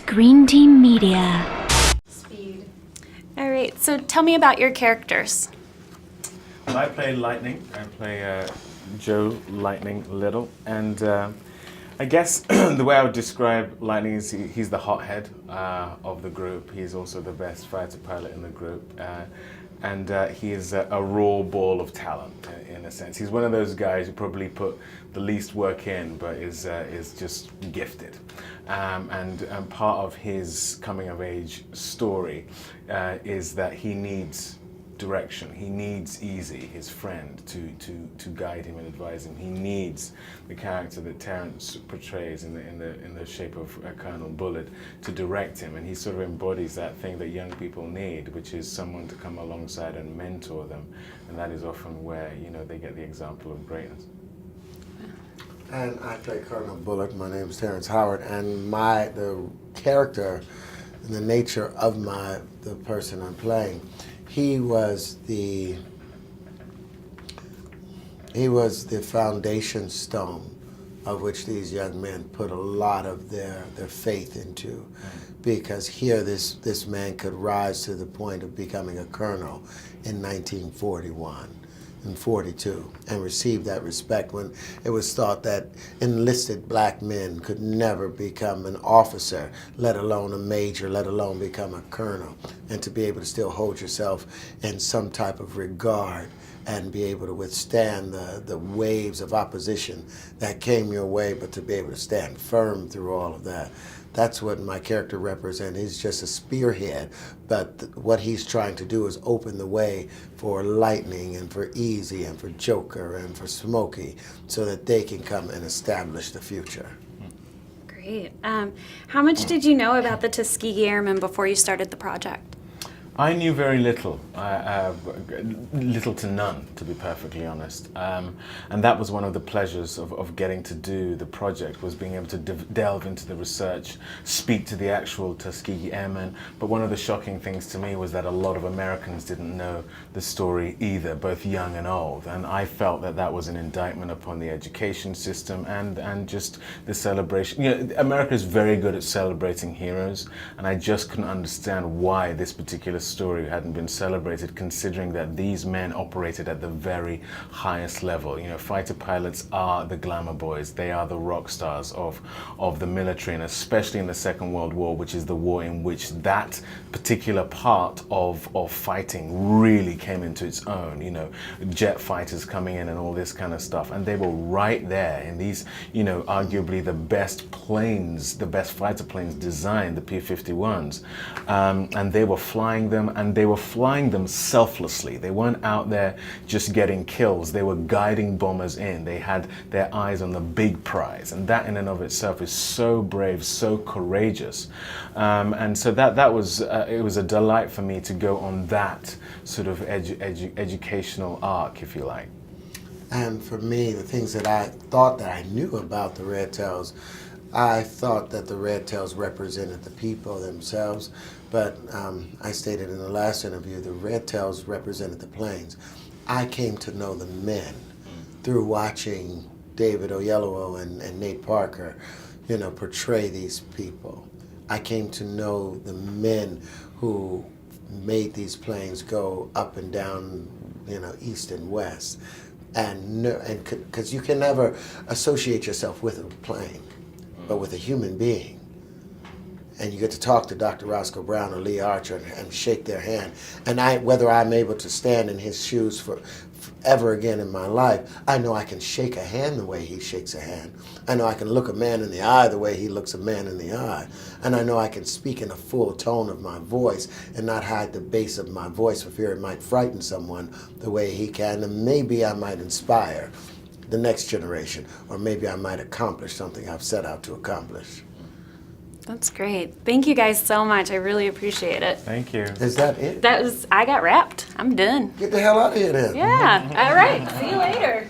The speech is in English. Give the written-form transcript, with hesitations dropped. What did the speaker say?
Green Team Media. Speed. All right, so tell me about your characters. Well, I play Lightning. I play Joe Lightning Little, and I guess the way I would describe Lightning is he's the hothead of the group. He's also the best fighter pilot in the group, and he is a raw ball of talent in a sense. He's one of those guys who probably put the least work in, but is just gifted. And part of his coming of age story is that he needs direction. He needs Easy, his friend, to guide him and advise him. He needs the character that Terrence portrays in the shape of Colonel Bullard to direct him, and he sort of embodies that thing that young people need, which is someone to come alongside and mentor them, and that is often where they get the example of greatness. And I play Colonel Bullard. My name is Terrence Howard, and the character and the nature of the person I'm playing, he was the foundation stone of which these young men put a lot of their faith into, because here this man could rise to the point of becoming a colonel in 1941 and 42 and receive that respect when it was thought that enlisted black men could never become an officer, let alone a major, let alone become a colonel, and to be able to still hold yourself in some type of regard and be able to withstand the waves of opposition that came your way, but to be able to stand firm through all of that. That's what my character represents. He's just a spearhead, but what he's trying to do is open the way for Lightning and for Easy and for Joker and for Smokey so that they can come and establish the future. Great. How much did you know about the Tuskegee Airmen before you started the project? I knew very little, little to none, to be perfectly honest. And that was one of the pleasures of getting to do the project, was being able to delve into the research, speak to the actual Tuskegee Airmen. But one of the shocking things to me was that a lot of Americans didn't know the story either, both young and old. And I felt that that was an indictment upon the education system and just the celebration. America is very good at celebrating heroes, and I just couldn't understand why this particular story hadn't been celebrated, considering that these men operated at the very highest level. Fighter pilots are the glamour boys. They are the rock stars of the military, and especially in the Second World War, which is the war in which that particular part of fighting really came into its own. Jet fighters coming in and all this kind of stuff, and they were right there in these, arguably the best planes, the best fighter planes designed, the P-51s, and they were flying them, and they were flying them selflessly. They weren't out there just getting kills. They were guiding bombers in. They had their eyes on the big prize, and that in and of itself is so brave, so courageous. And so that was it was a delight for me to go on that sort of educational arc, if you like. And for me, the things that I thought that I knew about the Red Tails, I thought that the Red Tails represented the people themselves, but I stated in the last interview, the Red Tails represented the planes. I came to know the men through watching David Oyelowo and Nate Parker, portray these people. I came to know the men who made these planes go up and down, east and west, and because you can never associate yourself with a plane, but with a human being. And you get to talk to Dr. Roscoe Brown or Lee Archer and shake their hand. And whether I'm able to stand in his shoes for ever again in my life, I know I can shake a hand the way he shakes a hand. I know I can look a man in the eye the way he looks a man in the eye. And I know I can speak in a full tone of my voice and not hide the bass of my voice for fear it might frighten someone the way he can. And maybe I might inspire the next generation, or maybe I might accomplish something I've set out to accomplish. That's great. Thank you guys so much. I really appreciate it. Thank you. Is that it? I got wrapped. I'm done. Get the hell out of here then. Yeah. All right. See you later.